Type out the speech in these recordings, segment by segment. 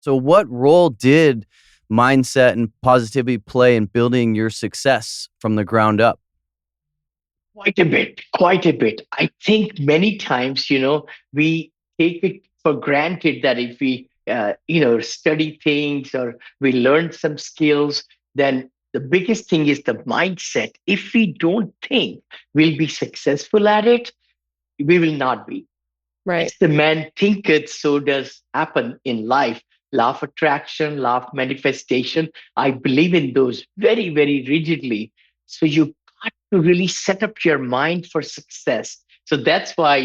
So what role did mindset and positivity play in building your success from the ground up? Quite a bit, quite a bit. I think many times, we take it for granted that if we, study things or we learn some skills, then the biggest thing is the mindset. If we don't think we'll be successful at it, we will not be. Right. As the man thinketh, so does happen in life. Law of attraction, law of manifestation. I believe in those very, very rigidly. So you got to really set up your mind for success. So that's why,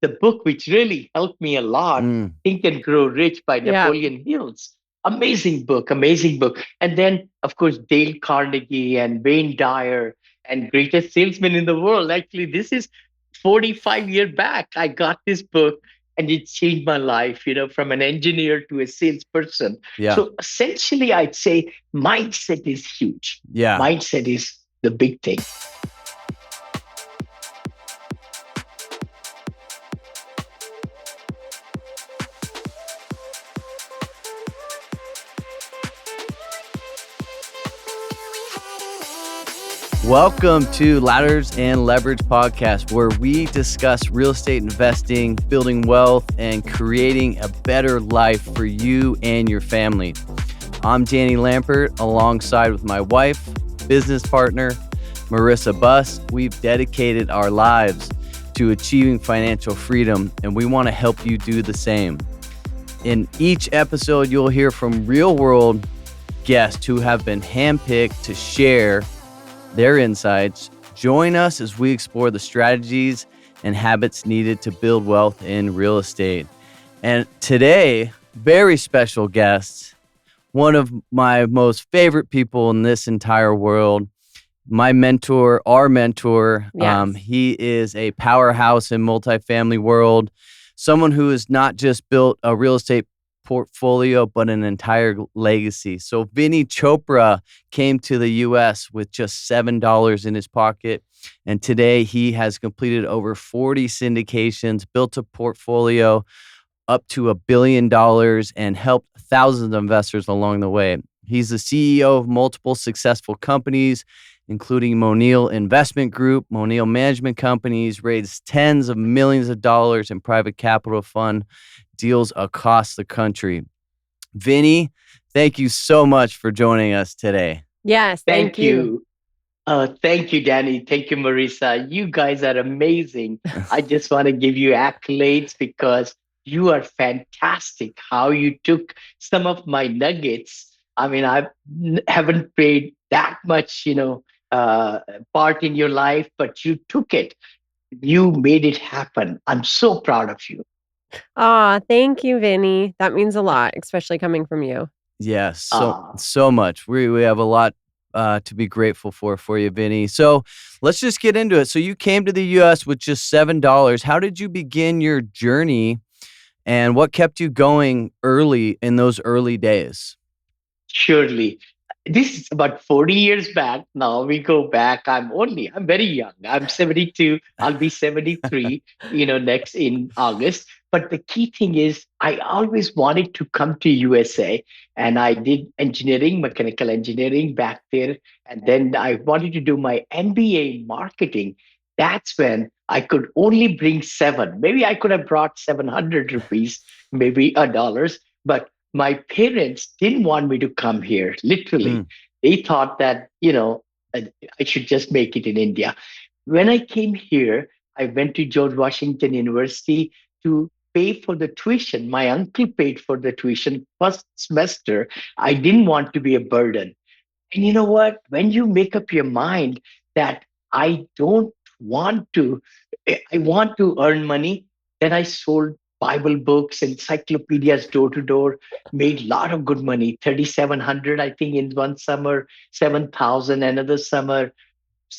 the book which really helped me a lot, Mm, Think and Grow Rich by Yeah. Napoleon Hills. Amazing book, amazing book. And then, of course, Dale Carnegie and Wayne Dyer and greatest salesman in the world. Actually, this is 45 years back. I got this book and it changed my life, from an engineer to a salesperson. yeah. So essentially, I'd say mindset is huge. Yeah. Mindset is the big thing. Welcome to Ladders and Leverage Podcast, where we discuss real estate investing, building wealth, and creating a better life for you and your family. I'm Danny Lampert, alongside with my wife, business partner, Marissa Buss. We've dedicated our lives to achieving financial freedom, and we want to help you do the same. In each episode, you'll hear from real-world guests who have been handpicked to share their insights. Join us as we explore the strategies and habits needed to build wealth in real estate. And today, very special guest, one of my most favorite people in this entire world, my mentor, our mentor. Yes. He is a powerhouse in multifamily world, someone who has not just built a real estate portfolio, but an entire legacy. So Vinney Chopra came to the US with just $7 in his pocket. And today he has completed over 40 syndications, built a portfolio up to $1 billion, and helped thousands of investors along the way. He's the CEO of multiple successful companies, including Monil Investment Group, Monil Management Companies, raised tens of millions of dollars in private capital fund deals across the country. Vinney, thank you so much for joining us today. Yes. Thank you. Thank you, Danny. Thank you, Marissa. You guys are amazing. I just want to give you accolades because you are fantastic. How you took some of my nuggets. I mean, haven't paid that much, part in your life, but you took it. You made it happen. I'm so proud of you. Thank you, Vinny. That means a lot, especially coming from you. Yes, Ah. so much. We have a lot to be grateful for you, Vinney. So let's just get into it. So you came to the U.S. with just $7. How did you begin your journey, and what kept you going early in those early days? Surely. This is about 40 years back. Now we go back. I'm very young. I'm 72. I'll be 73, next in August. But the key thing is I always wanted to come to USA and I did engineering, mechanical engineering back there. And then I wanted to do my MBA in marketing. That's when I could only bring seven. Maybe I could have brought 700 rupees, maybe a dollars, but my parents didn't want me to come here, literally. Mm, They thought that, I should just make it in India. When I came here, I went to George Washington University to pay for the tuition. My uncle paid for the tuition first semester. I didn't want to be a burden. And you know what? When you make up your mind that I don't want to, I want to earn money, then I sold Bible books, encyclopedias door to door, made a lot of good money. 3,700, I think, in one summer, 7,000 another summer,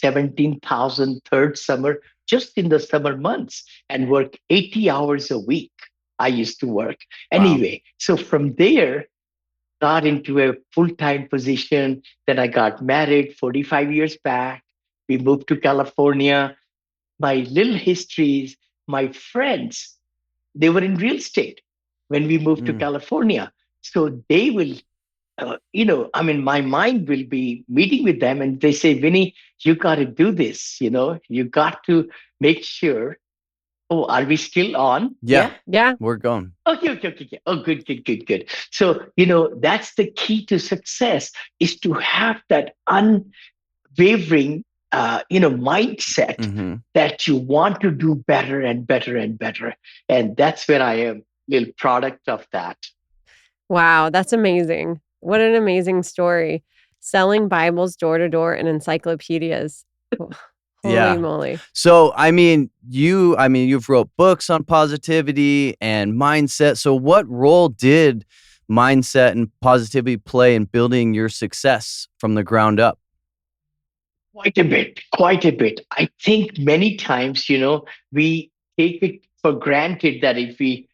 17,000 third summer, just in the summer months, and work 80 hours a week. I used to work. wow. Anyway, so from there, got into a full-time position. Then I got married 45 years back. We moved to California. My little histories, my friends, they were in real estate when we moved to Mm, California. So they will, I mean, my mind will be meeting with them and they say, Vinny, you got to do this. You got to make sure. Oh, are we still on? Yeah, Yeah. Yeah. we're going. Okay, okay, okay, okay. Oh, good, good, good, good. So, that's the key to success is to have that unwavering, mindset Hmm. that you want to do better and better and better. And that's where I am, little product of that. Wow, that's amazing. What an amazing story. Selling Bibles door to door and encyclopedias. Oh, holy Yeah. moly. So, you've wrote books on positivity and mindset. So, what role did mindset and positivity play in building your success from the ground up? Quite a bit, quite a bit. I think many times, we take it for granted that if we,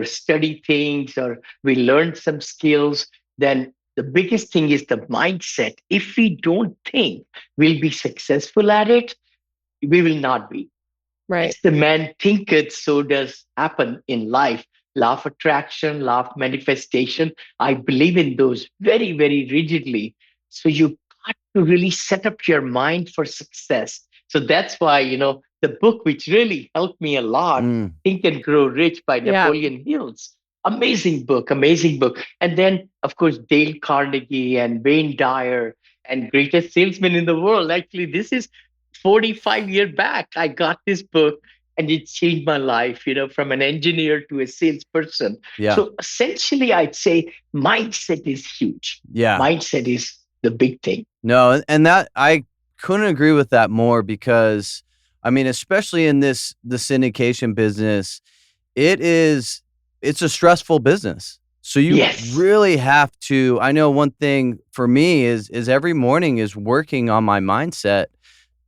study things or we learn some skills, then the biggest thing is the mindset. If we don't think we'll be successful at it, we will not be. Right. As the man thinketh, so does happen in life. Law of attraction, law of manifestation. I believe in those very, very rigidly. So you got to really set up your mind for success. So that's why, the book which really helped me a lot, Mm, Think and Grow Rich by Yeah. Napoleon Hills. Amazing book, amazing book. And then, of course, Dale Carnegie and Wayne Dyer and greatest salesman in the world. Actually, this is 45-year back. I got this book and it changed my life, from an engineer to a salesperson. yeah. So essentially, I'd say mindset is huge. Yeah. Mindset is the big thing. No, and that I couldn't agree with that more because especially in the syndication business, it is it's a stressful business. So you Yes. really have to. I know one thing for me is every morning is working on my mindset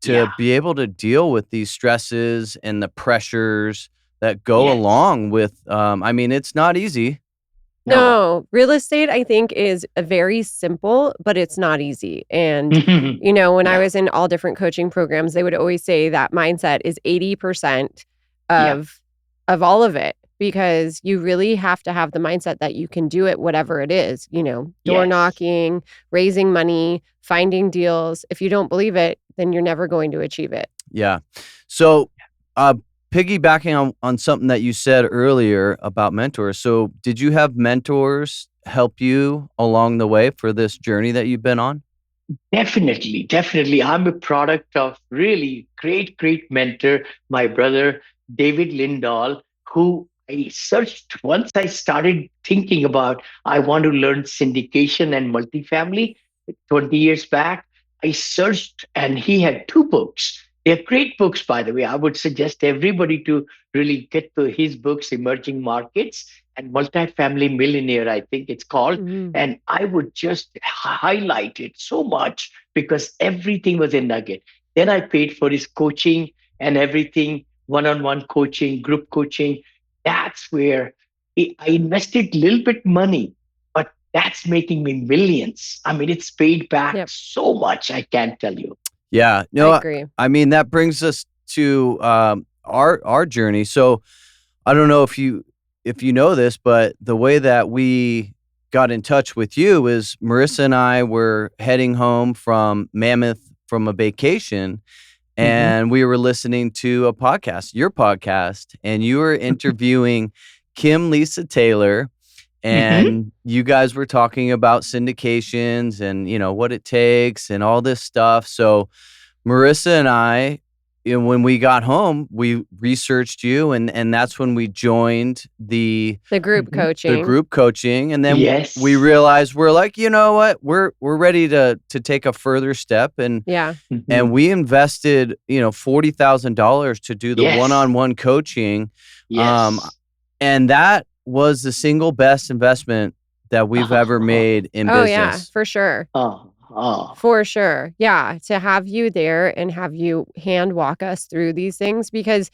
to Yeah. be able to deal with these stresses and the pressures that go Yes. along with it's not easy. No. No, real estate, I think, is a very simple, but it's not easy. And, when I Yeah. was in all different coaching programs, they would always say that mindset is 80% Yeah. of all of it because you really have to have the mindset that you can do it, whatever it is, door Yes. knocking, raising money, finding deals. If you don't believe it, then you're never going to achieve it. Yeah. So, uh, piggybacking on something that you said earlier about mentors. So, did you have mentors help you along the way for this journey that you've been on? Definitely, definitely. I'm a product of really great, great mentor, my brother, David Lindahl, who I searched once I started thinking about I want to learn syndication and multifamily 20 years back. I searched and he had two books. They're great books, by the way. I would suggest everybody to really get to his books, Emerging Markets and Multifamily Millionaire, I think it's called. Mhm. And I would just highlight it so much because everything was a nugget. Then I paid for his coaching and everything, one-on-one coaching, group coaching. That's where I invested a little bit money, but that's making me millions. I mean, it's paid back Yep, so much. I can't tell you. Yeah. I No, agree. that brings us to our journey. So, I don't know if you know this, but the way that we got in touch with you is Marissa and I were heading home from Mammoth from a vacation, Mhm. and we were listening to a podcast, your podcast, and you were interviewing Kim Lisa Taylor, Mhm. and you guys were talking about syndications and what it takes and all this stuff. So Marissa and I, when we got home, we researched you, and that's when we joined The group Mhm. the coaching. group coaching, and then we Yes. realized we're like, you know what, we're ready to take a further step, Yeah. and Mhm. we invested $40,000 to do the Yes. one-on-one coaching, um, Yes. and that was the single best investment that we've ever made in Oh, yeah, business. for sure. Oh, oh, For sure. Yeah, to have you there and have you hand walk us through these things because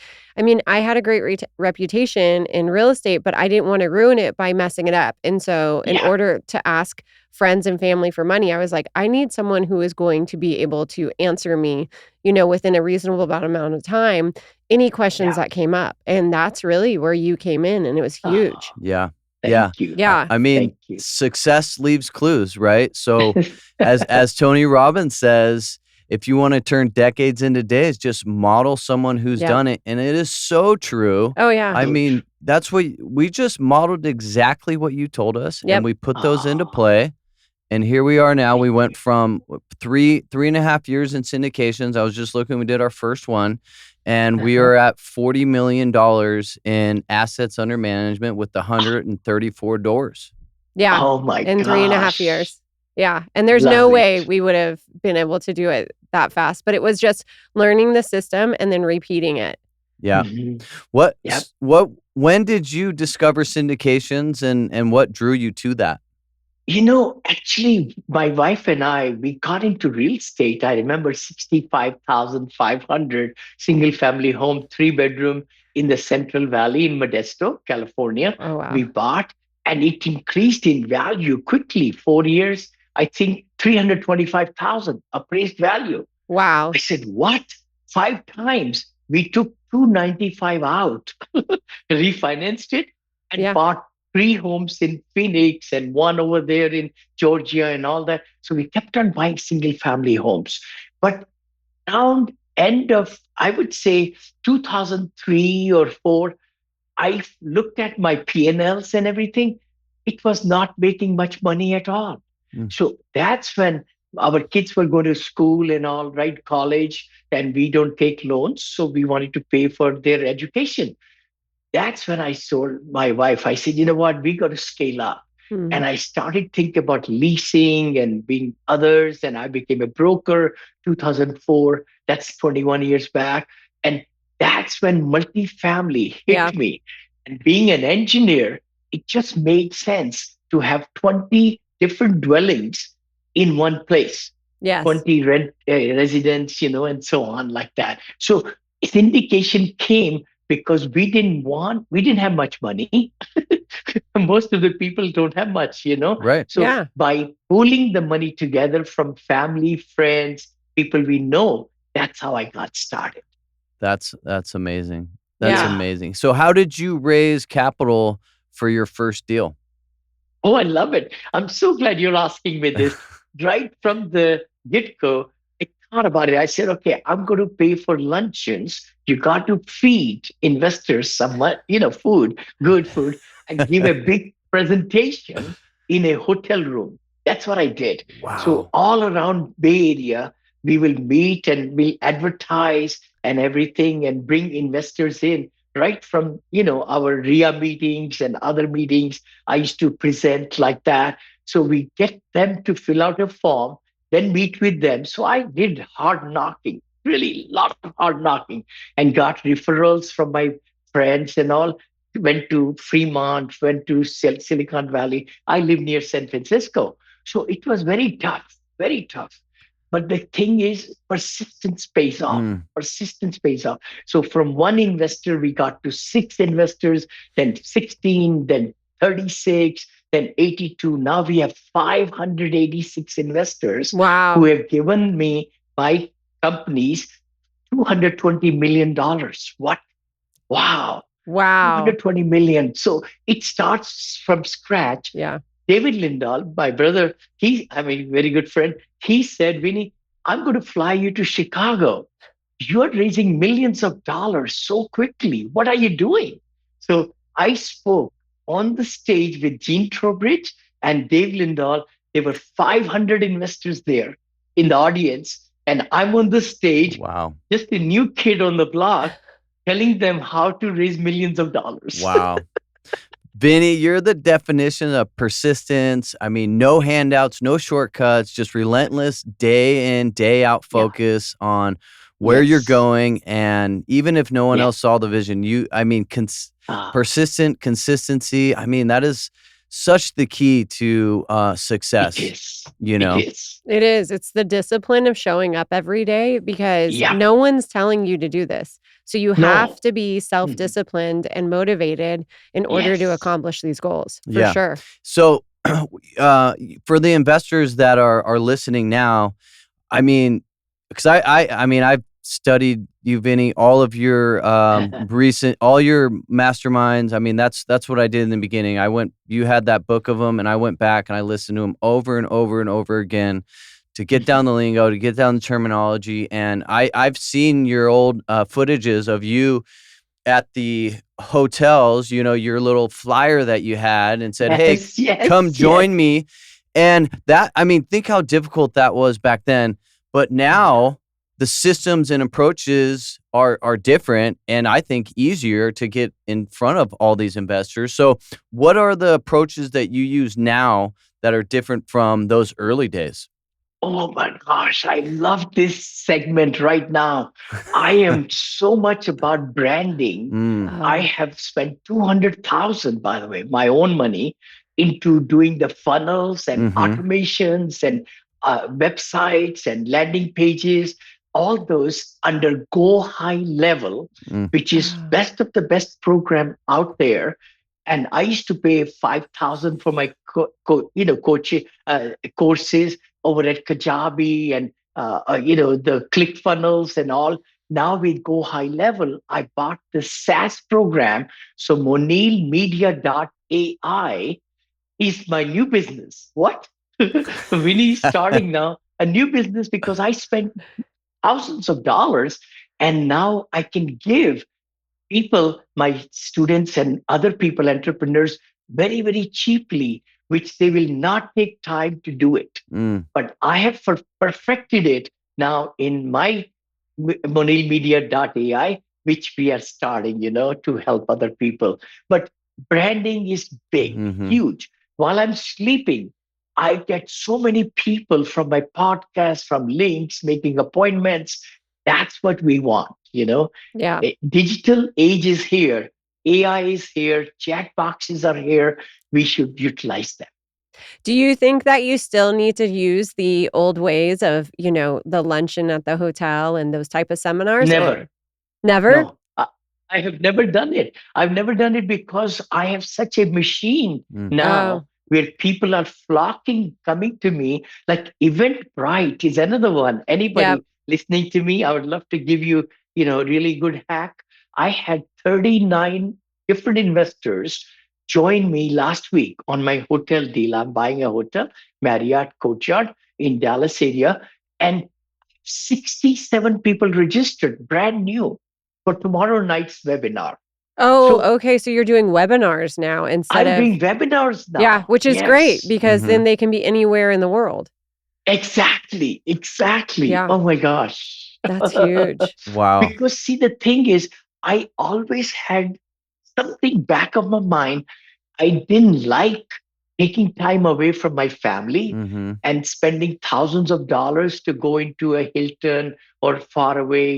I had a great reputation in real estate, but I didn't want to ruin it by messing it up. And so, in yeah. order to ask friends and family for money, I was like, I need someone who is going to be able to answer me, within a reasonable amount of time, any questions Yeah. that came up. And that's really where you came in, and it was Oh, huge. Yeah. Yeah. Thank you. Yeah. I mean, Thank you. success leaves clues, right? So as Tony Robbins says, if you want to turn decades into days, just model someone who's Yep. done it. And it is so true. Oh, yeah. I mean, that's what we just modeled exactly what you told us, and Yep. we put those into Oh, play. And here we are now. thank We went you. from 3.5 years in syndications. I was just looking, we did our first one, and we Uh-huh. are at $40 million in assets under management with 134 doors. Yeah. Oh my In 3.5 gosh. years. Yeah. And there's no Love way it. we would have been able to do it that fast, but it was just learning the system and then repeating it. Yeah. Mhm. What Yep. when did you discover syndications, and what drew you to that? Actually, my wife and I, we got into real estate. I remember 65,500 single family home, 3 bedroom in the Central Valley in Modesto, California. Oh, We wow. bought and it increased in value quickly. 4 years, I think 325,000 appraised value. I Wow. said, what? 5 times. We took 295 out, refinanced it, and Yeah. bought 3 homes in Phoenix and one over there in Georgia and all that. So we kept on buying single family homes. But around end of, I would say 2003 or 4, I looked at my P&Ls and everything. It was not making much money at all. Mm, So that's when our kids were going to school and all, right, college, and we don't take loans. So we wanted to pay for their education. That's when I told my wife, I said, you know what, we got to scale up. Mhm. And I started thinking about leasing and being others. And I became a broker 2004. That's 21 years back. And that's when multifamily Yeah. hit me. And being an engineer, it just made sense to have 20 different dwellings in one place, Yes. 20 residents, and so on like that. So syndication came because we didn't have much money. Most of the people don't have much. right. So Yeah. by pooling the money together from family, friends, people we know, that's how I got started. That's amazing. That's Yeah. Yeah. amazing. So how did you raise capital for your first deal? Oh, I love it. I'm so glad you're asking me this. Right from the get go, I thought about it. I said, okay, I'm going to pay for luncheons. You got to feed investors some, food, good food, and give a big presentation in a hotel room. That's what I did. So Wow. all around Bay Area, we will meet and we'll advertise and everything and bring investors in right from, our RIA meetings and other meetings. I used to present like that. So we get them to fill out a form, then meet with them. So I did hard knocking, really lot of hard knocking, and got referrals from my friends and all. Went to Fremont, went to Silicon Valley. I live near San Francisco. So it was very tough, very tough. But the thing is, persistence pays off. Mm, Persistence pays off. So from one investor, we got to 6 investors, then 16, then 36, then 82. Now we have 586 investors who Wow. have given me, my companies, $220 million. What? Wow. Wow. 220 million. So it starts from scratch. Yeah. David Lindahl, my brother, I'm a very good friend. He said, Vinny, I'm going to fly you to Chicago. You're raising millions of dollars so quickly. What are you doing? So I spoke on the stage with Gene Trowbridge and Dave Lindahl. There were 500 investors there in the audience. And I'm on the stage, wow. just a new kid on the block, telling them how to raise millions of dollars. Wow. Vinny, you're the definition of persistence. I mean, no handouts, no shortcuts, just relentless day in, day out Yeah. focus on where you're Yes. going. And even if no one Yeah. else saw the vision, Ah, persistent consistency. I mean, that is such the key to it success, is. you It know? is. It is. It's the discipline of showing up every day because Yeah. no one's telling you to do this. So you have No. to be Mhm. self-disciplined and motivated in order to Yes. accomplish these goals, for Yeah. sure. So, for the investors that are listening now, I mean, because I mean, I've studied you, Vinney, all of your all your masterminds. I mean, that's what I did in the beginning. You had that book of them, and I went back and I listened to them over and over and over again to get down the lingo, to get down the terminology. And I've seen your old footages of you at the hotels, your little flyer that you had and said, hey, come join me. And that, I mean, think how difficult that was back then. But now the systems and approaches are different, and I think easier to get in front of all these investors. So what are the approaches that you use now that are different from those early days? Oh my gosh, I love this segment right now. I am so much about branding. I have spent 200,000, by the way, my own money into doing the funnels and automations and websites and landing pages, all those under Go High Level, which is best of the best program out there. And I used to pay 5,000 for my courses over at Kajabi and the ClickFunnels and all. Now we Go High Level. I bought the SaaS program. So MonilMedia.ai is my new business. What? Really starting now a new business because I spent thousands of dollars and now I can give people, my students and other people, entrepreneurs, very, very cheaply, which they will not take time to do it. But I have perfected it now in my MonilMedia.ai, which we are starting, to help other people. But branding is big, huge. While I'm sleeping, I get so many people from my podcast, from links, making appointments. That's what we want, Yeah. Digital age is here. AI is here. Chat boxes are here. We should utilize them. Do you think that you still need to use the old ways of, the luncheon at the hotel and those type of seminars? Never. Never? No, I have never done it. I've never done it because I have such a machine now where people are flocking, coming to me. Like Eventbrite is another one. Anybody listening to me, I would love to give you, really good hack. I had 39 different investors join me last week on my hotel deal. I'm buying a hotel, Marriott Courtyard in Dallas area, and 67 people registered, brand new, for tomorrow night's webinar. Oh, okay. So you're doing webinars now instead I'm of doing webinars now. Yeah, which is great because then they can be anywhere in the world. Exactly. Yeah. Oh my gosh. That's huge. Wow. Because see, the thing is, I always had something back of my mind. I didn't like taking time away from my family and spending thousands of dollars to go into a Hilton or far away,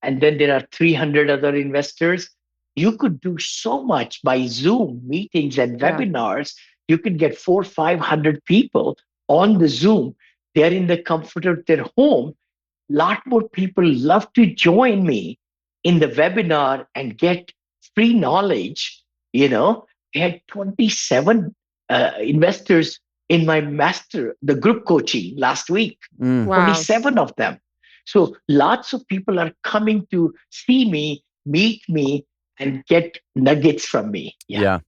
and then there are 300 other investors. You could do so much by Zoom meetings and webinars. You could get 400-500 people on the Zoom. They're in the comfort of their home. Lot more people love to join me in the webinar and get free knowledge. I had 27 investors in my the group coaching last week. Wow. 27 of them. So lots of people are coming to see me, meet me, and get nuggets from me. Yeah.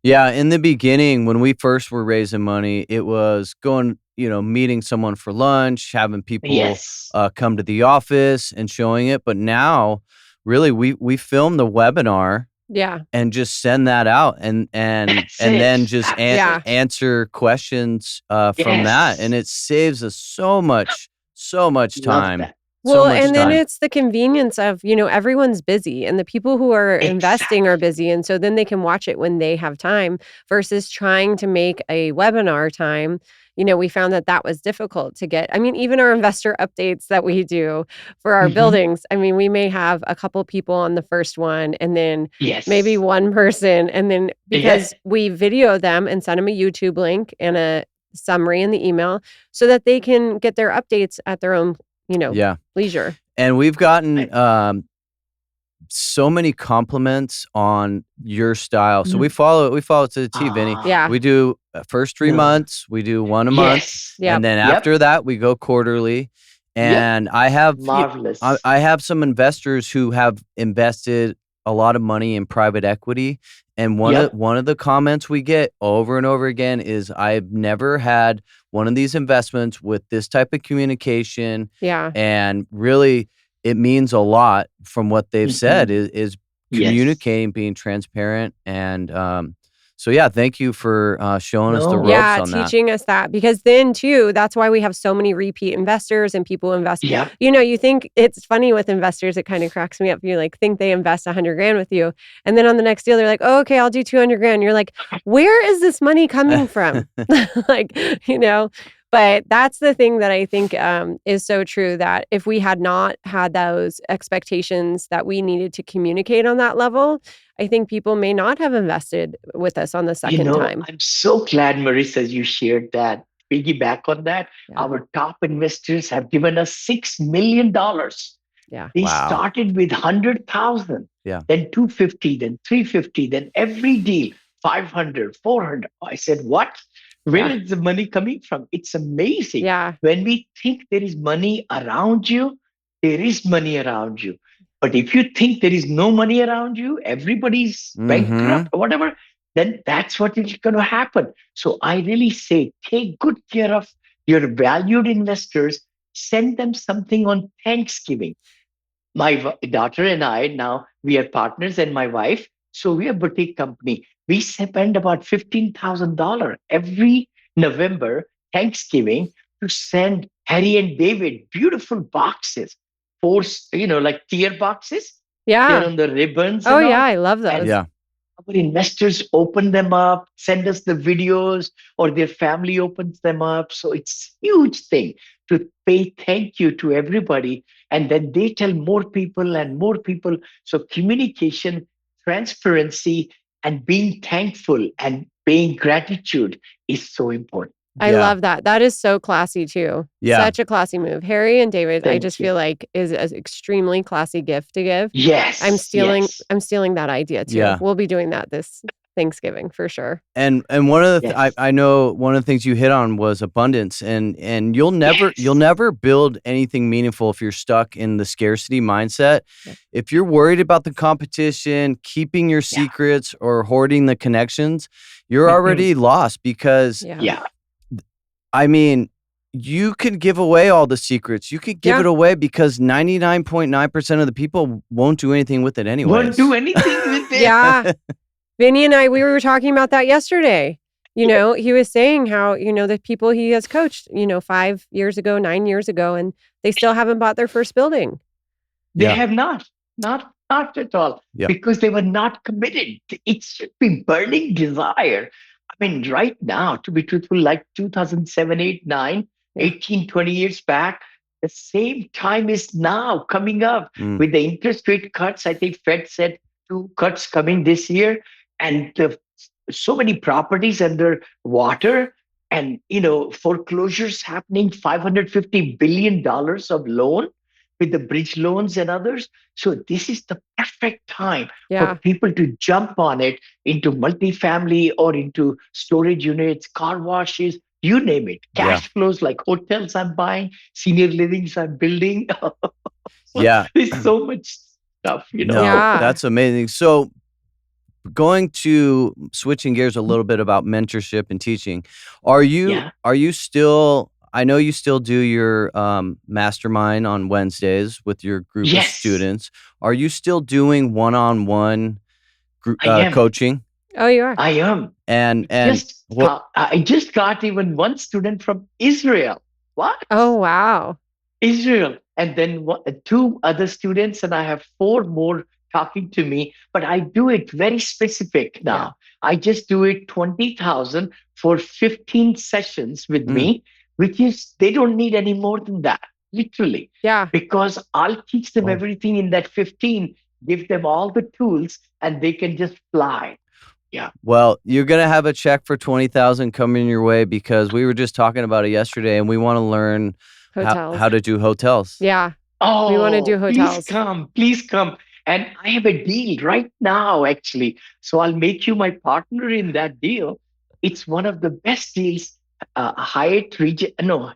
In the beginning, when we first were raising money, it was going, meeting someone for lunch, having people come to the office and showing it. But now, really, we film the webinar. And just send that out and then just answer questions from that. And it saves us so much time. Well, and then it's the convenience of, everyone's busy and the people who are investing are busy. And so then they can watch it when they have time versus trying to make a webinar time. We found that was difficult to get. I mean, even our investor updates that we do for our buildings, I mean, we may have a couple people on the first one and then maybe one person. And then because we video them and send them a YouTube link and a summary in the email so that they can get their updates at their own leisure. And we've gotten so many compliments on your style. So we follow it to the T, Vinney. We do first 3 months, we do one a month. And then after that, we go quarterly. Yep. And I have Marvelous. I have some investors who have invested a lot of money in private equity, and Yep. one of the comments we get over and over again is, "I've never had one of these investments with this type of communication," Yeah. and really, it means a lot from what they've said Mhm. is Yes. communicating, being transparent, and so yeah, thank you for showing us the No. ropes Yeah, on that. teaching us that because then too, that's why we have so many repeat investors and people invest. Yep. You think it's funny with investors, it kind of cracks me up. You like think they invest 100 grand with you. And then on the next deal, they're like, oh, okay, I'll do 200 grand. You're like, where is this money coming from? like, you know, but that's the thing that I think is so true that if we had not had those expectations that we needed to communicate on that level, I think people may not have invested with us on the second time. I'm so glad, Marissa, you shared that. Piggyback on that, Yeah. our top investors have given us $6 million. Yeah. They Wow. started with 100,000, Yeah. then 250, then 350, then every deal 500, 400. I said, what? Where Yeah. is the money coming from? It's amazing. Yeah. When we think there is money around you, there is money around you. But if you think there is no money around you, everybody's Mhm. bankrupt or whatever, then that's what is going to happen. So I really say take good care of your valued investors, send them something on Thanksgiving. My daughter and I, now we are partners, and my wife, so we are a boutique company. We spend about $15,000 every November, Thanksgiving, to send Harry and David beautiful boxes, four, like tier boxes. They're Yeah. on the ribbons Oh, and yeah, all. I love And those. Yeah. our investors open them up, send us the videos, or their family opens them up. So it's a huge thing to pay thank you to everybody. And then they tell more people and more people. So communication, transparency, and being thankful and paying gratitude is so important. I Yeah. love that. That is so classy too. Yeah. Such a classy move. Harry and David, I just Thank you. feel like is an extremely classy gift to give. Yes, yes, I'm stealing that idea too. Yeah. We'll be doing that this Thanksgiving for sure. And one of the yes, I know one of the things you hit on was abundance, and you'll yes. never build anything meaningful if you're stuck in the scarcity mindset. Yep. If you're worried about the competition, keeping your Yeah. secrets, or hoarding the connections, you're Mhm. already lost because Yeah. Yeah. I mean, you could give away all the secrets. You could give Yeah. it away because 99.9% of the people won't do anything with it Won't do anyways. anything with it. Yeah. Vinny and I, we were talking about that yesterday. He was saying how, the people he has coached, 5 years ago, 9 years ago, and they still haven't bought their first building. They Yeah. have not at all, Yeah. because they were not committed. It should be burning desire. I mean, right now, to be truthful, like 2007, 8, 9, Yeah. 18, 20 years back, the same time is now coming up Mm. with the interest rate cuts. I think Fed said 2 cuts coming this year, and so many properties under water, and foreclosures happening, $550 billion of loan with the bridge loans and others. So this is the perfect time for Yeah. people to jump on it into multifamily or into storage units, car washes, you name it. Yeah. Cash flows like hotels I'm buying, senior livings I'm building. Yeah. There's so much stuff. No, Yeah. that's amazing. So going to switching gears a little bit about mentorship and teaching, Yeah. are you still I know you still do your mastermind on Wednesdays with your group of Yes, students. Are you still doing one-on-one I am. coaching? Oh, you are. I am. And what I just got even one student from Israel. What? Oh, wow. Israel, and then two other students, and I have four more talking to me. But I do it very specific Yeah. now. I just do it 20,000 for 15 sessions with mm, me, which is they don't need any more than that, literally, Yeah. because I'll teach them well, everything in that 15, give them all the tools, and they can just fly. Yeah. well, you're gonna have a check for 20,000 coming your way because we were just talking about it yesterday, and we want to learn how Hotels. to do hotels. Yeah. We want to do Oh, please hotels. come, please come. And I have a deal right now, actually. So I'll make you my partner in that deal. It's one of the best deals. Hyatt region, no,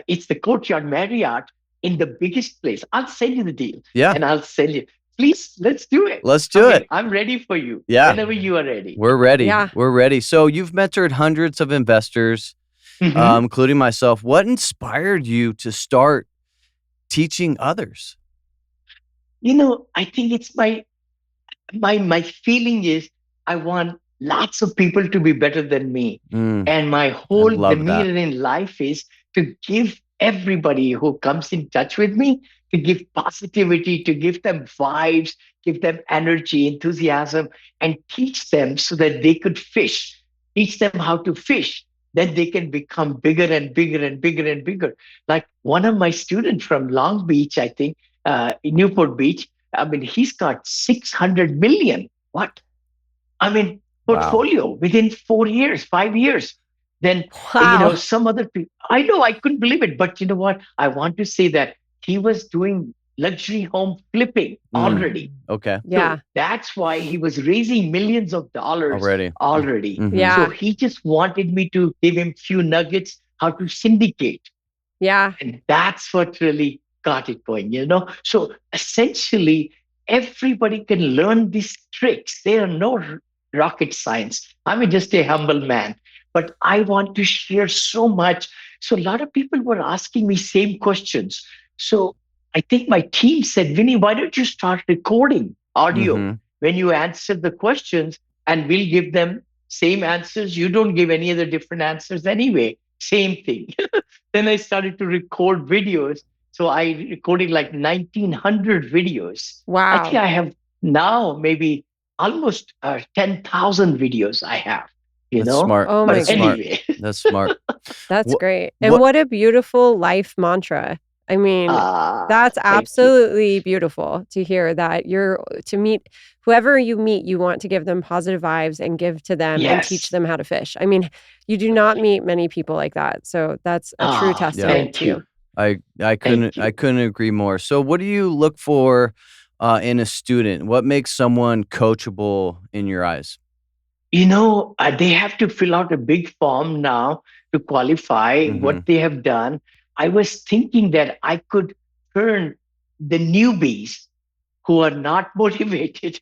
it's the Courtyard Marriott in the biggest place. I'll send you the deal Yeah. and I'll send you. Please, let's do it. Let's I do mean, it. I'm ready for you Yeah. whenever you are ready. We're ready. Yeah. We're ready. So you've mentored hundreds of investors, including myself. What inspired you to start teaching others? I think it's my feeling is I want lots of people to be better than me. And my I whole love that. demeanor in life is to give everybody who comes in touch with me, to give positivity, to give them vibes, give them energy, enthusiasm, and teach them so that they could fish. Teach them how to fish. Then they can become bigger and bigger and bigger and bigger. Like one of my students from Long Beach, I think, in Newport Beach, I mean, he's got 600 million. What? I mean, Wow. portfolio within 4 years, 5 years. Then, Wow. some other people, I know I couldn't believe it, but you know what? I want to say that he was doing luxury home flipping already. Okay. Yeah. So that's why he was raising millions of dollars Already. already. Mhm. So Yeah. he just wanted me to give him few nuggets how to syndicate. Yeah. And that's what really got it going. So essentially, everybody can learn these tricks. They are no rocket science. I'm just a humble man, but I want to share so much. So a lot of people were asking me same questions. So I think my team said, Vinny, why don't you start recording audio when you answer the questions and we'll give them same answers. You don't give any other different answers anyway. Same thing. Then I started to record videos. So I recorded like 1,900 videos. I think Wow. I have now maybe almost 10,000 videos I have, That's smart. Oh my But That's smart. anyway, That's smart. That's What? great. And what a beautiful life mantra. I mean, that's thank you. absolutely beautiful to hear that to meet whoever you meet, you want to give them positive vibes and give to them and teach Yes. them how to fish. I mean, you do not meet many people like that. So that's a true testament Thank to you. you. I Thank couldn't you. agree more. So what do you look for in a student? What makes someone coachable in your eyes? They have to fill out a big form now to qualify what they have done. I was thinking that I could turn the newbies who are not motivated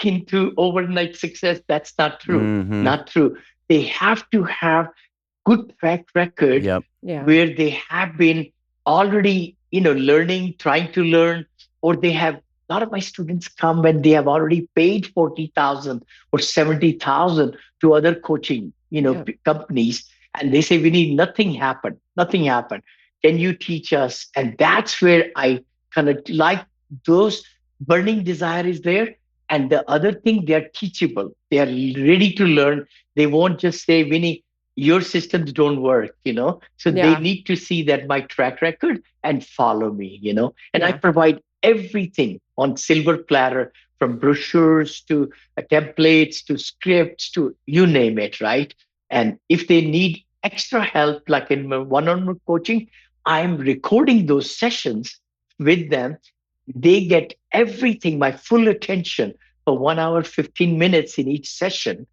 into overnight success. That's not true. Not true. They have to have good track record Yep. Yeah. where they have been already, learning, trying to learn, or they have a lot of my students come when they have already paid 40,000 or 70,000 to other coaching, Yeah. companies. And they say, we need nothing happened. Nothing happened. Can you teach us? And that's where I kind of like those burning desire is there. And the other thing, they're teachable. They are ready to learn. They won't just say, Vinny, your systems don't work. So they Yeah. need to see that my track record and follow me. And I Yeah. provide everything on silver platter, from brochures to templates to scripts to you name it, right? And if they need extra help, like in my one-on-one coaching, I'm recording those sessions with them. They get everything, my full attention for 1 hour, 15 minutes in each session,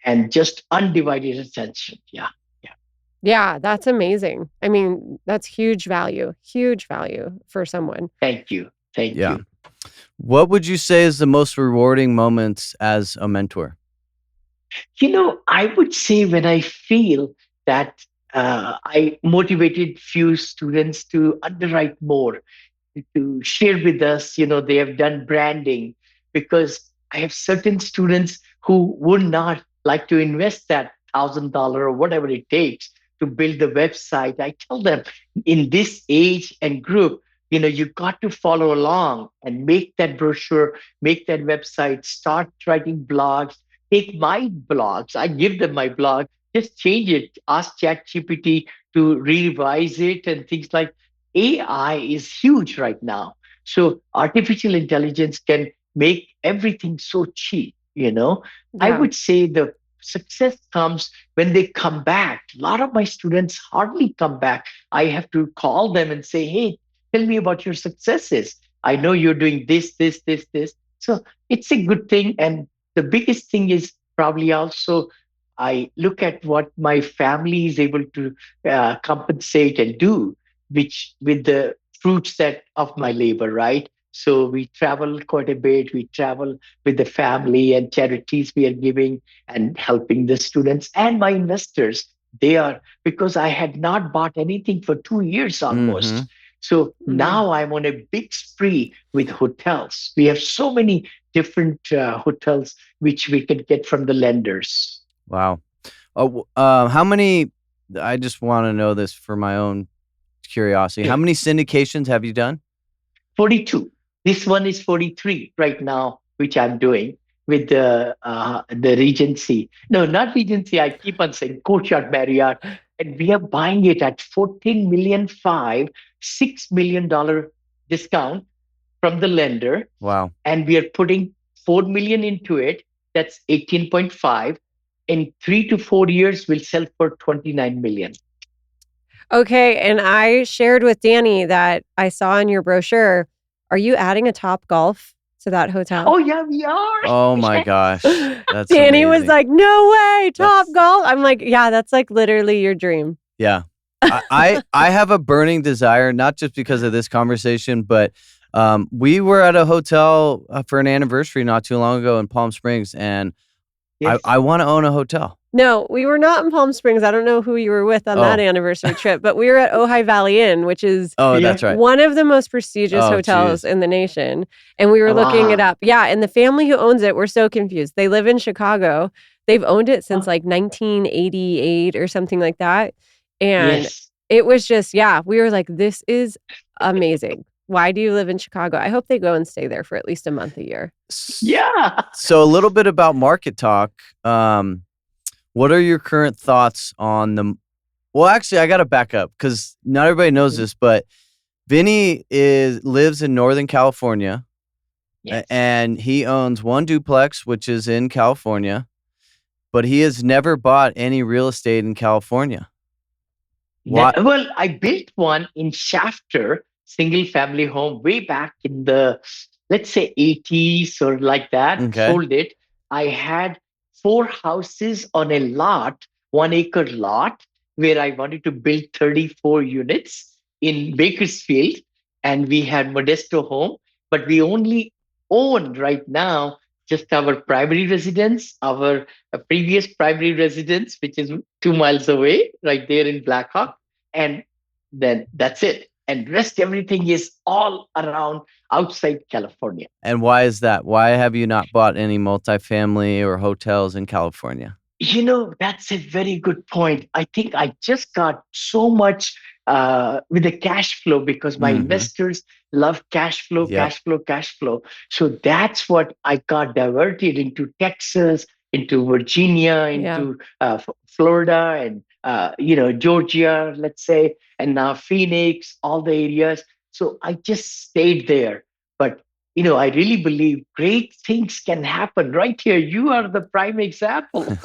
and just undivided attention. Yeah. Yeah. Yeah, that's amazing. I mean, that's huge value for someone. Thank you. Thank Yeah. you. What would you say is the most rewarding moments as a mentor? I would say when I feel that I motivated few students to underwrite more, to share with us, they have done branding, because I have certain students who would not like to invest that $1,000 or whatever it takes to build the website. I tell them, in this age and group, you got to follow along and make that brochure, make that website, start writing blogs. Take my blogs. I give them my blog. Just change it. Ask ChatGPT to revise it and things like. AI is huge right now. So artificial intelligence can make everything so cheap. I Yeah. would say the success comes when they come back. A lot of my students hardly come back. I have to call them and say, hey, tell me about your successes. I know you're doing this, this, this. So it's a good thing. And the biggest thing is probably also I look at what my family is able to compensate and do, which with the fruits that of my labor, right? So we travel quite a bit. We travel with the family and charities we are giving and helping the students and my investors. They are because I had not bought anything for 2 years Mm-hmm. almost. So Mm. now I'm on a big spree with hotels. We have so many different hotels which we can get from the lenders. Wow. How many? I just want to know this for my own curiosity. How Sure. many syndications have you done? 42. This one is 43 right now, which I'm doing with the Regency. No, not Regency. I keep on saying Courtyard Marriott, and we are buying it at 14 million five, $6 million discount from the lender, Wow. and we are putting 4 million into it. That's 18.5. In 3 to 4 years, we'll sell for 29 million. Okay, and I shared with Danny that I saw in your brochure, are you adding a Top Golf to that hotel? Oh yeah, we are. Oh my Yes. gosh. That's Danny was amazing. like, "No way, Top That's Golf." I'm like, "Yeah, that's like literally your dream." yeah. I have a burning desire, not just because of this conversation, but we were at a hotel for an anniversary not too long ago in Palm Springs, and Yes. I want to own a hotel. No, we were not in Palm Springs. I don't know who you were with on that Oh, anniversary trip, but we were at Ojai Valley Inn, which is oh, Yeah. that's right. one of the most prestigious Oh, hotels geez. in the nation. And we were looking it Wow. up. Yeah, and the family who owns it, we're so confused. They live in Chicago. They've owned it since like 1988 or something like that. And Yes. it was just, yeah, we were like, this is amazing. Why do you live in Chicago? I hope they go and stay there for at least a month a year. Yeah. So a little bit about market talk. What are your current thoughts on the? Well, actually, I got to back up because not everybody knows this, but Vinney lives in Northern California, Yes. and he owns one duplex, which is in California, but he has never bought any real estate in California. Why? Well, I built one in Shafter, single family home, way back in the, let's say, 80s or like that. Okay. Sold it. I had four houses on a lot, 1 acre lot, where I wanted to build 34 units in Bakersfield. And we had Modesto home, but we only own right now just our primary residence, our previous primary residence, which is 2 miles away, right there in Blackhawk, and then that's it. And rest everything is all around outside California. And why is that? Why have you not bought any multifamily or hotels in California? That's a very good point. I think I just got so much with the cash flow because my Mm-hmm. investors love cash flow, Yep. cash flow, cash flow. So that's what I got diverted into Texas, into Virginia, Yeah. into Florida, and Georgia, let's say, and now Phoenix, all the areas. So I just stayed there. But I really believe great things can happen right here. You are the prime example,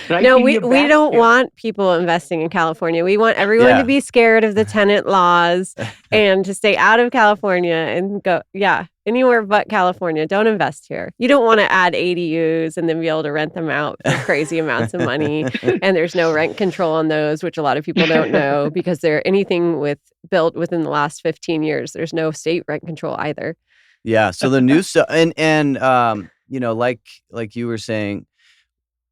right No, in we your we don't backyard. want people investing in California. We want everyone to Yeah. be scared of the tenant laws and to stay out of California and go, yeah, anywhere but California. Don't invest here. You don't want to add ADUs and then be able to rent them out for crazy amounts of money. And there's no rent control on those, which a lot of people don't know because they're anything built within the last 15 years. There's no state rent control either. Yeah. So the new stuff, and like you were saying,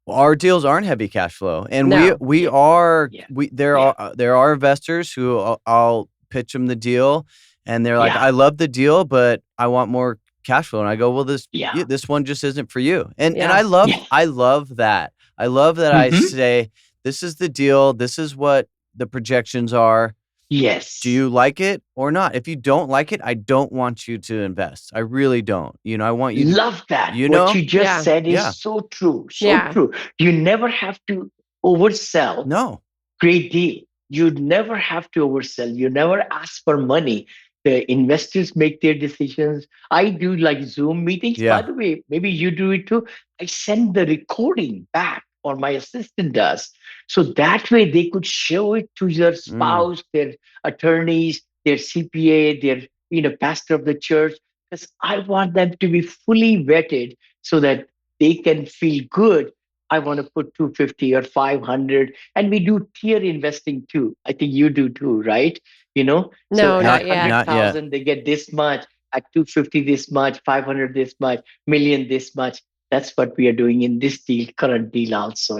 our deals aren't heavy cash flow, and we No. we Yeah, are yeah, we there yeah, are investors who I'll pitch them the deal, and they're like, yeah, I love the deal, but I want more cash flow, and I go, well, yeah, this one just isn't for you, and Yeah. I love yeah. I love that. I love that I Hmm. say, this is the deal, this is what the projections are. Do Yes. you like it or not? If you don't like it, I don't want you to invest. I really don't. I want you to, Love that. you What know? you just Yeah. said Yeah. is so true. So Yeah. true. You never have to oversell. No. Great deal. You never have to oversell. You never ask for money. The investors make their decisions. I do like Zoom meetings. By Yeah. the way, maybe you do it too. I send the recording back, or my assistant does. So that way they could show it to their Mm. spouse, their attorneys, their CPA, their pastor of the church, because I want them to be fully vetted so that they can feel good. I want to put 250 or 500. And we do tier investing too. I think you do too, right? So No, at not Not yet. not yet. 100,000, they get this much. At 250, this much. 500, this much. Million, this much. That's what we are doing in this deal, current deal also.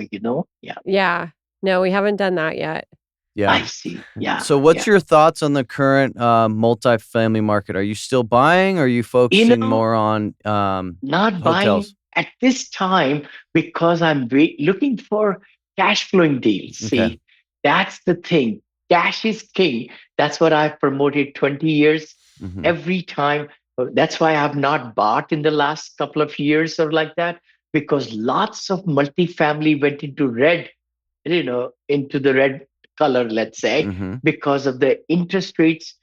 Yeah. Yeah. No, we haven't done that yet. Yeah. I see. Yeah. So what's Yeah. your thoughts on the current multifamily market? Are you still buying, or are you You focusing know, more on not buying hotels? at this time because I'm looking for cash flowing deals. Okay. See, that's the thing. Cash is king. That's what I've promoted 20 years Hmm. every time. That's why I've not bought in the last couple of years or like that, because lots of multifamily went into red, into the red color, let's say, Hmm. because of the interest rates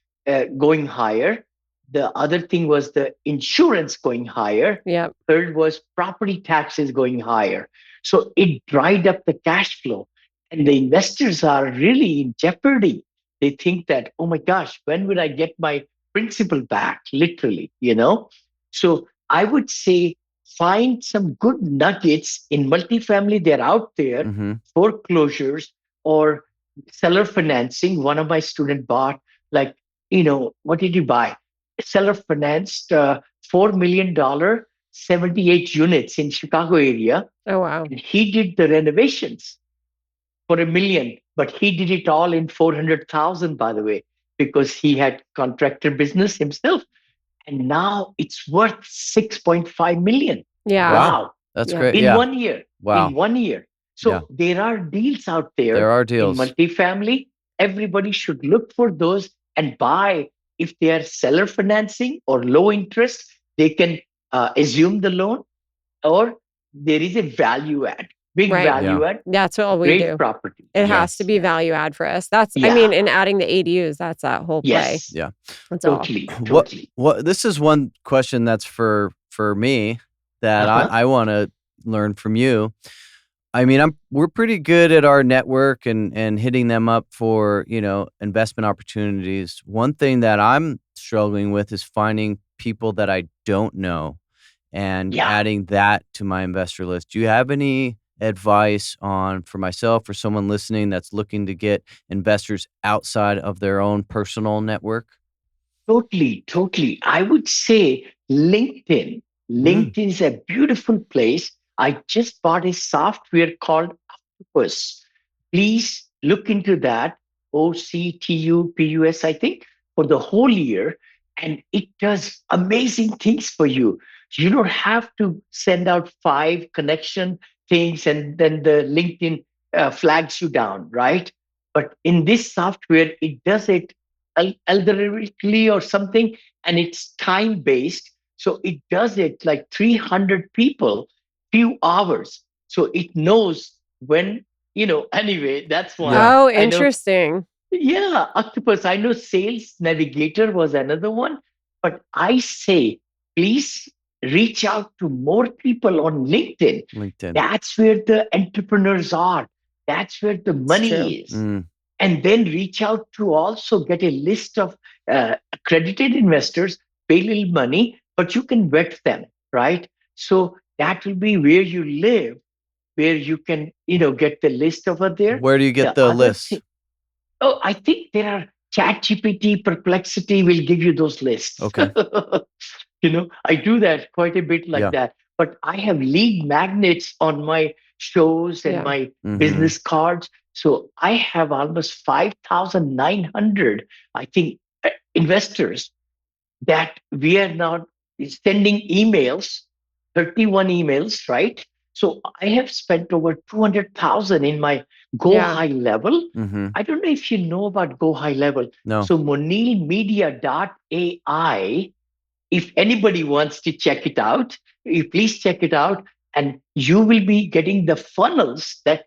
going higher. The other thing was the insurance going higher. Yep. Third was property taxes going higher. So it dried up the cash flow. And the investors are really in jeopardy. They think that, oh my gosh, when will I get my principal back? Literally. So I would say find some good nuggets in multifamily. They're out there, Hmm. foreclosures or seller financing. One of my students bought, like, what did you buy? Seller financed $4 million, 78 units in Chicago area. Oh, wow. And he did the renovations for $1 million, but he did it all in 400,000, by the way, because he had contractor business himself. And now it's worth 6.5 million. Yeah. Wow, Wow. that's Yeah. great. In Yeah. 1 year. Wow. In 1 year. Yeah. So there are deals out There there are in deals. multifamily. Everybody should look for those and buy. If they are seller financing or low interest, they can assume the loan, or there is a value add, big Right. Yeah. value add, That's all we great do. property. It has to Yes. be Yeah. value add for us. I Yeah. mean, and adding the ADUs, that's that whole play. Yes. Yeah. That's all. Totally. What Totally. this is one question that's for me that Uh-huh. I want to learn from you. I mean, we're pretty good at our network and hitting them up for, investment opportunities. One thing that I'm struggling with is finding people that I don't know and Yeah. adding that to my investor list. Do you have any advice on for myself or someone listening that's looking to get investors outside of their own personal network? Totally, totally. I would say LinkedIn. Mm, LinkedIn is a beautiful place. I just bought a software called Octopus. Please look into that. OCTUPUS, I think, for the whole year. And it does amazing things for you. You don't have to send out 5 connection things and then the LinkedIn flags you down, right? But in this software, it does it algorithmically or something, and it's time based. So it does it like 300 people, few hours. So it knows when, anyway, that's one. yeah. Oh, I know, interesting. yeah, Octopus. I know Sales Navigator was another one, but I say, please reach out to more people on LinkedIn. LinkedIn. That's where the entrepreneurs are. That's where the It's true. money is. Mm, And then reach out to also get a list of accredited investors, pay little money, but you can vet them, right? So that will be where you live, where you can, get the list over there. where do you get The the other list? thing, oh, I think there are ChatGPT, Perplexity will give you those lists. Okay. I do that quite a bit like Yeah. that. But I have lead magnets on my shows and Yeah. my Hmm. business cards. So I have almost 5,900, I think, investors that we are now sending emails, 31 emails, right? So I have spent over 200,000 in my Go Yeah. High Level. Hmm. I don't know if you know about Go High Level. No. So monilmedia.ai, if anybody wants to check it out, you please check it out. And you will be getting the funnels that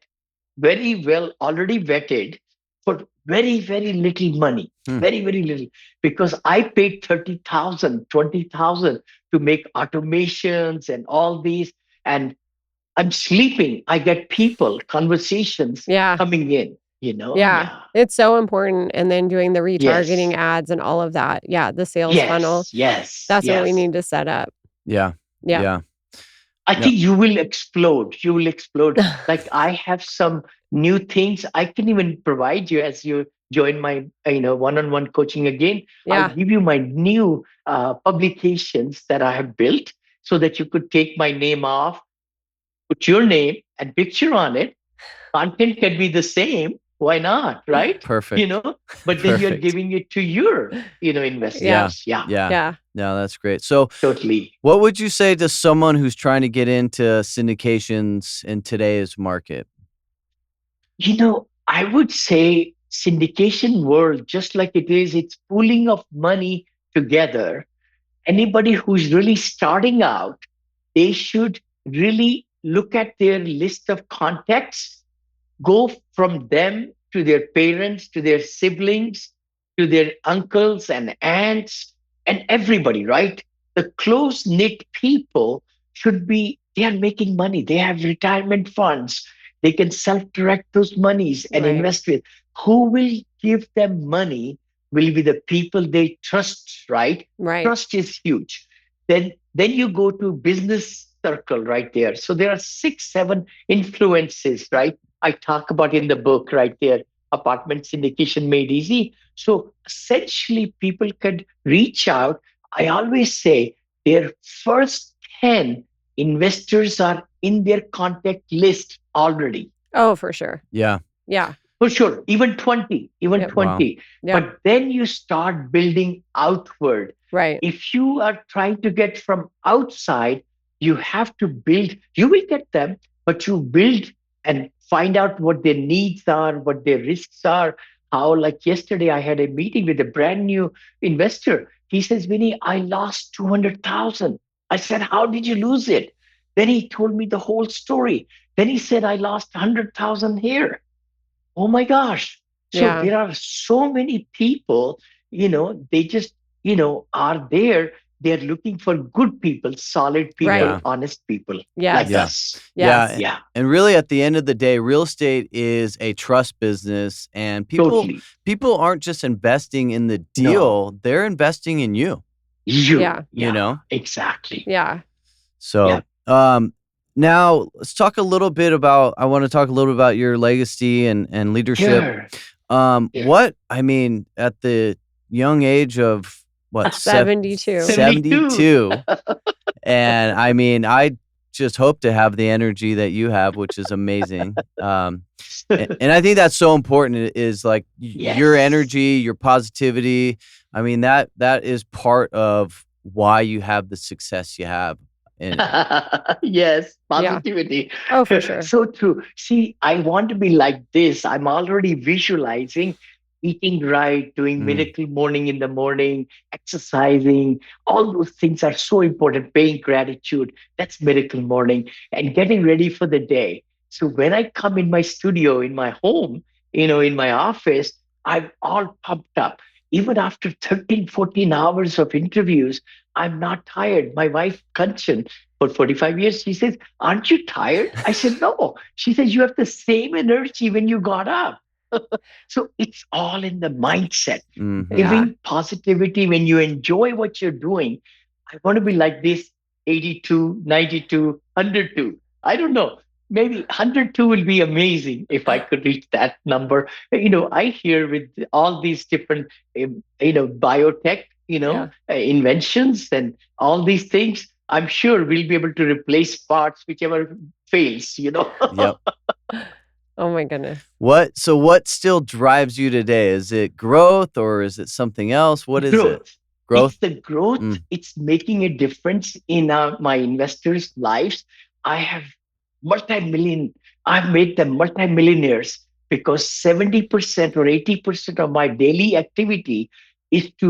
very well already vetted for very, very little money. Hmm. Very, very little. Because I paid 30,000, 20,000 to make automations and all these. And I'm sleeping. I get people, conversations Yeah. coming in, Yeah. Yeah. It's so important. And then doing the retargeting Yes. ads and all of that. Yeah. The sales funnel. Yes. Yes. That's what we Yes. need to set up. Yeah. Yeah. Yeah. I Yep. think you will explode. You will explode. Like I have some new things I can even provide you as you join my one-on-one coaching again. I'll Yeah. give you my new publications that I have built so that you could take my name off, put your name and picture on it. Content can be the same. Why not? Right? You Perfect. know, but then you're Perfect. giving it to your Yeah. investors. Yeah, Yeah. Yeah. No, that's great. So, totally. what would you say to someone who's trying to get into syndications in today's market? I would say syndication world, just like it is, it's pooling of money together. Anybody who's really starting out, they should really look at their list of contacts, go from them to their parents, to their siblings, to their uncles and aunts, and everybody, right? The close knit people should be, they are making money, they have retirement funds, they can self direct those monies and Right. invest with. Who will give them money will be the people they trust, right? Right. Trust is huge. Then you go to business circle right there. So there are 6, 7 influences, right? I talk about in the book right there, Apartment Syndication Made Easy. So essentially, people could reach out. I always say their first 10 investors are in their contact list already. Oh, for sure. Yeah. Yeah. For sure, even 20, even Yep. Wow. 20. Yep. But then you start building outward. Right. If you are trying to get from outside, you have to build, you will get them, but you build and find out what their needs are, what their risks are. How, like yesterday, I had a meeting with a brand new investor. He says, Vinny, I lost 200,000. I said, how did you lose it? Then he told me the whole story. Then he said, I lost 100,000 here. Oh my gosh. So Yeah. there are so many people, they just, are there. They're looking for good people, solid people, Right. Yeah. honest people like Yes. Yeah. us. Yeah. Yes. Yeah, And really at the end of the day, real estate is a trust business, and totally. people aren't just investing in the No, deal, they're investing in you, Yeah. you Yeah, know? exactly. Yeah. So, Yeah. now let's talk a little bit about I want to talk a little bit about your legacy and leadership. Sure. Yeah. What I mean at the young age of what, 72. 72. 72, and I mean, I just hope to have the energy that you have, which is amazing. And I think that's so important is like your Yes. energy, your positivity. I mean, that is part of why you have the success you have. And Yes, Yeah. positivity. Oh, for sure. So true. See, I want to be like this. I'm already visualizing eating right, doing mm, miracle morning in the morning, exercising. All those things are so important. Paying gratitude. That's miracle morning and getting ready for the day. So when I come in my studio, in my home, in my office, I'm all pumped up. Even after 13, 14 hours of interviews, I'm not tired. My wife, Kanchan, for 45 years, she says, aren't you tired? I said, no. She says, you have the same energy when you got up. So it's all in the mindset, mhm. Yeah. giving positivity when you enjoy what you're doing. I want to be like this 82, 92, 102. I don't know. Maybe 102 will be amazing if I could reach that number. I hear with all these different, biotech, Yeah. inventions and all these things, I'm sure we'll be able to replace parts whichever fails. Yep. Oh my goodness. What still drives you today? Is it growth or is it something else? What is it? Growth. It's Growth? the growth. Mm, It's making a difference in my investors' lives. I have multi-million. I've made them multi-millionaires because 70% or 80% of my daily activity is to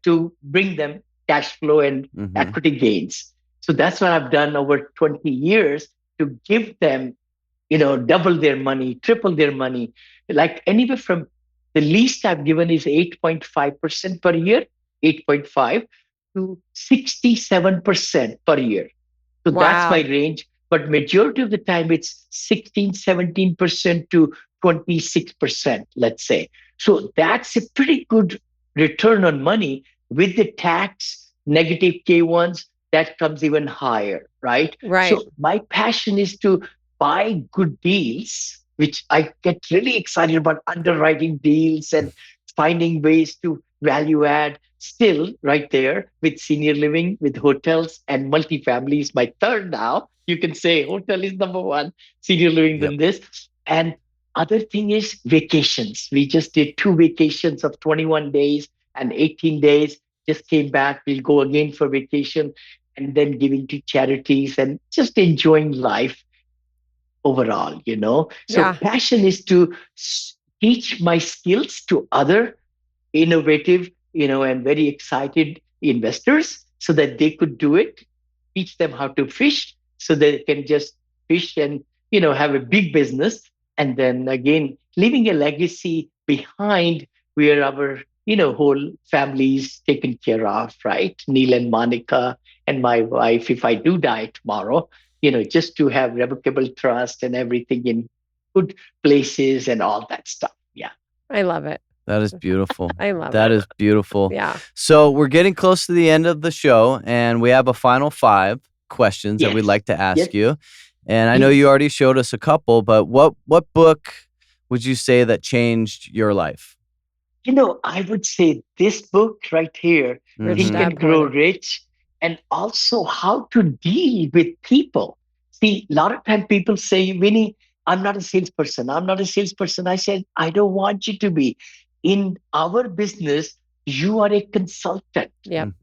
to bring them cash flow and mhm. equity gains. So that's what I've done over 20 years to give them double their money, triple their money. Like anywhere from the least I've given is 8.5% per year, 8.5 to 67% per year. So that's my Wow. range. But majority of the time it's 16, 17% to 26%, let's say. So that's a pretty good return on money with the tax, negative K1s. that comes even higher, right? Right. So my passion is to buy good deals, which I get really excited about underwriting deals and finding ways to value add still right there with senior living, with hotels and multifamily is my third now. You can say hotel is number one, senior living Yep. than this. And other thing is vacations. We just did 2 vacations of 21 days and 18 days. Just came back. We'll go again for vacation and then giving to charities and just enjoying life overall, you know. So Yeah. passion is to teach my skills to other innovative, and very excited investors so that they could do it, teach them how to fish so they can just fish and, have a big business. And then again, leaving a legacy behind where our, whole family is taken care of, right? Neil and Monica and my wife, if I do die tomorrow, just to have revocable trust and everything in good places and all that stuff. Yeah. I love it. That is beautiful. I love That it. is beautiful. Yeah. So we're getting close to the end of the show, and we have a final 5 questions that we'd Yes. like to Yes. ask you. And I know you Yes. already showed us a couple, but what book would you say that changed your life? I would say this book right here, Rich Think Mhm. Dad and Poor Grow Dad. Rich, and also how to deal with people. See, a lot of time people say, Vinny, I'm not a salesperson. I'm not a salesperson. I said, I don't want you to be. In our business, you are a consultant. Yep. Mm.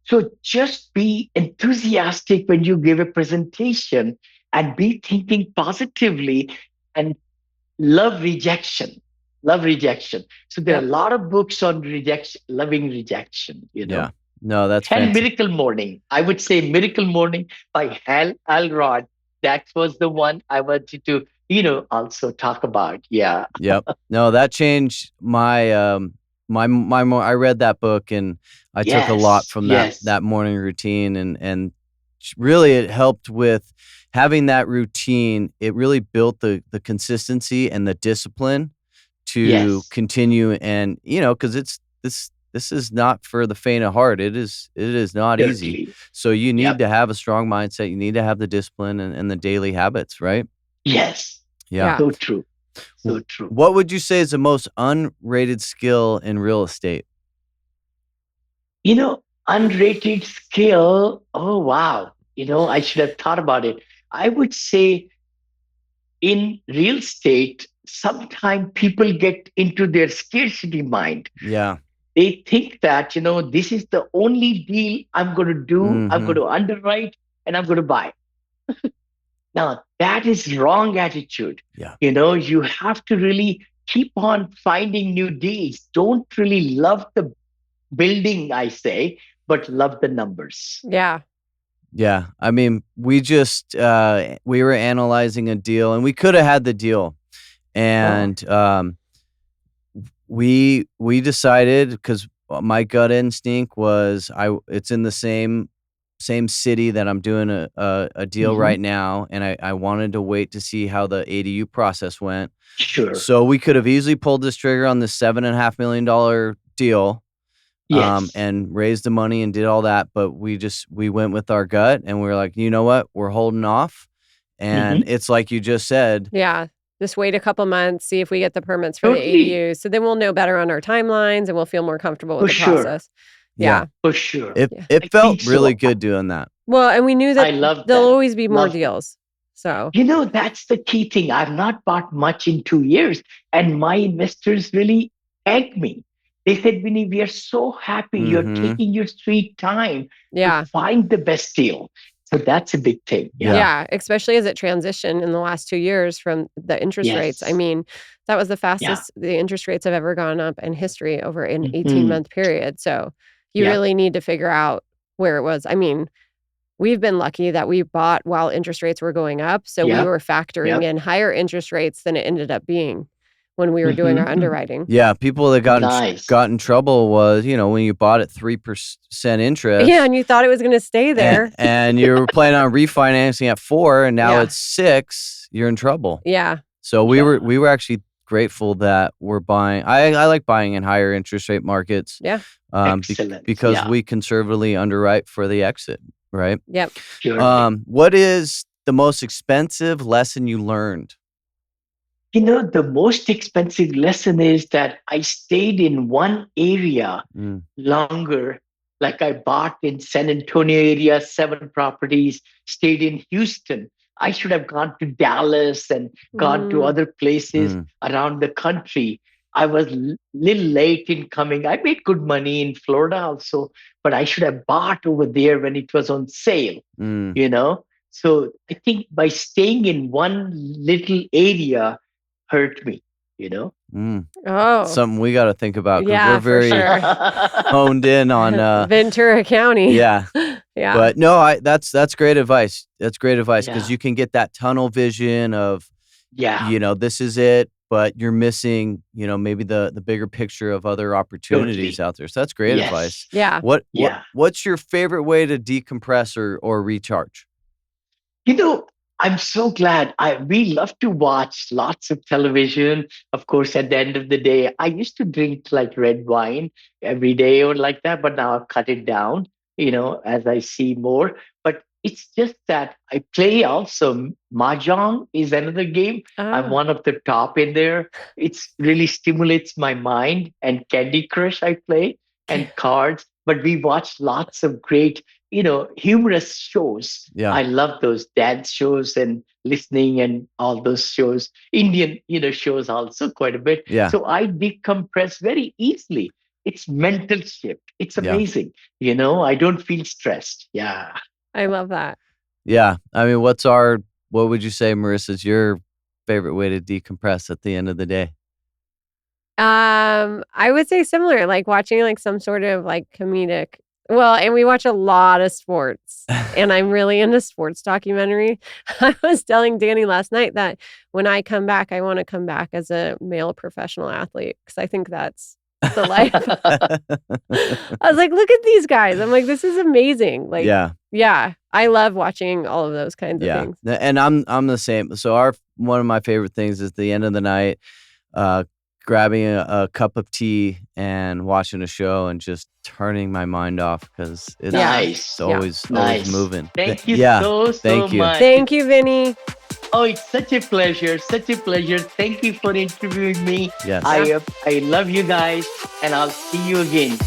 So just be enthusiastic when you give a presentation and be thinking positively and love rejection. Love rejection. So there are Yep. a lot of books on rejection, loving rejection, Yeah. No, that's And fantastic. Miracle Morning. I would say Miracle Morning by Hal Elrod. That was the one I wanted to, also talk about. Yeah. Yep. No, that changed my I read that book, and I took a lot Yes. from that Yes. morning routine, and really it helped with having that routine. It really built the consistency and the discipline to Yes. continue, and cuz this is not for the faint of heart. It is not easy. Certainly. So you need Yep. to have a strong mindset. You need to have the discipline and the daily habits, right? Yes. Yeah. Yeah. So true. So W- true. What would you say is the most unrated skill in real estate? Unrated skill. Oh, wow. I should have thought about it. I would say in real estate, sometimes people get into their scarcity mind. Yeah. They think that, this is the only deal I'm going to do, I'm going Mhm. to underwrite, and I'm going to buy. Now, that is wrong attitude. Yeah. You have to really keep on finding new deals. Don't really love the building, I say, but love the numbers. Yeah. Yeah. I mean, we were analyzing a deal, and we could have had the deal. Oh, And we decided, cuz my gut instinct was it's in the same city that I'm doing a deal mhm. right now, and I wanted to wait to see how the ADU process went. Sure. So we could have easily pulled this trigger on this $7.5 million deal, Yes. and raised the money and did all that, but we went with our gut, and we were like, you know what, we're holding off. And Hmm. it's like you just said. Yeah. Just wait a couple months, see if we get the permits for the Totally. ADU. So then we'll know better on our timelines and we'll feel more comfortable with For the sure. process. Yeah, Yeah. For sure. it Yeah. it I felt think really so. good doing that. Well, and we knew that I love there'll that. always be more Love that. deals. So, That's the key thing. I've not bought much in 2 years, and my investors really thanked me. They said, Vinny, we are so happy you're Mhm. taking your sweet time to yeah. find the best deal. So that's a big thing. Yeah. Yeah. Yeah, especially as it transitioned in the last 2 years from the interest rates. I Yes. mean, that was the Yeah. fastest the interest rates have ever gone up in history over an Hmm. 18-month period. So, you Yeah. really need to figure out where it was. I mean, we've been lucky that we bought while interest rates were going up, so we Yep. were factoring Yep. in higher interest rates than it ended up being when we were doing our Hmm. underwriting. Yeah, people that Nice. got in trouble was, when you bought at 3% Yeah, interest, and you thought it was gonna stay and there. and you were planning on refinancing at 4, and now Yeah. it's 6, you're in trouble. Yeah. So we were Yeah. we were actually grateful that we're buying. I like buying in higher interest rate markets, Yeah. um, be Excellent. because Yeah. we conservatively underwrite for the exit. right? Yep. Surely. What is the most expensive lesson you learned? The most expensive lesson is that I stayed in one area Mm, longer. Like I bought in San Antonio area, 7 properties, stayed in Houston. I should have gone to Dallas and gone to Mm. other places mm, around the country. I was little late in coming. I made good money in Florida also, but I should have bought over there when it was on sale, mm, you know? So I think by staying in one little area hurt me, you know? mm. Oh, Something we got to think about because we're yeah, for very sure. honed in on, Ventura County. yeah. Yeah. But no, that's great advice. That's great advice because Yeah. you can get that tunnel vision of, Yeah. this is it, but you're missing, maybe the bigger picture of other opportunities Totally. out there. So that's great advice. Yes. Yeah. Yeah. What's your favorite way to decompress or recharge? You know, I'm so glad. We love to watch lots of television. Of course, at the end of the day, I used to drink like red wine every day or like that, but now I've cut it down, as I see more. But it's just that I play also. Mahjong is another game. I'm Oh, one of the top in there. It's really stimulates my mind. And Candy Crush I play and cards. But we watch lots of great, humorous shows. Yeah. I love those dance shows and listening and all those shows. Indian, shows also quite a bit. Yeah. So I decompress very easily. It's mental shift. It's Yeah. amazing. I don't feel stressed. Yeah. I love that. Yeah. I mean, what would you say, Marissa's your favorite way to decompress at the end of the day? I would say similar, like watching like some sort of like comedic. Well, and we watch a lot of sports, and I'm really into sports documentary. I was telling Danny last night that when I come back, I want to come back as a male professional athlete because I think that's the life. I was like, look at these guys. I'm like, this is amazing. Like, Yeah. I love watching all of those kinds of Yeah. things. And I'm the same. So one of my favorite things is the end of the night, grabbing a cup of tea and watching a show and just turning my mind off because it's Nice. always Nice. moving. Thank you Yeah. so Thank you. much. Thank you, Vinney. Oh, it's such a pleasure. Such a pleasure. Thank you for interviewing me. Yes. I love you guys, and I'll see you again.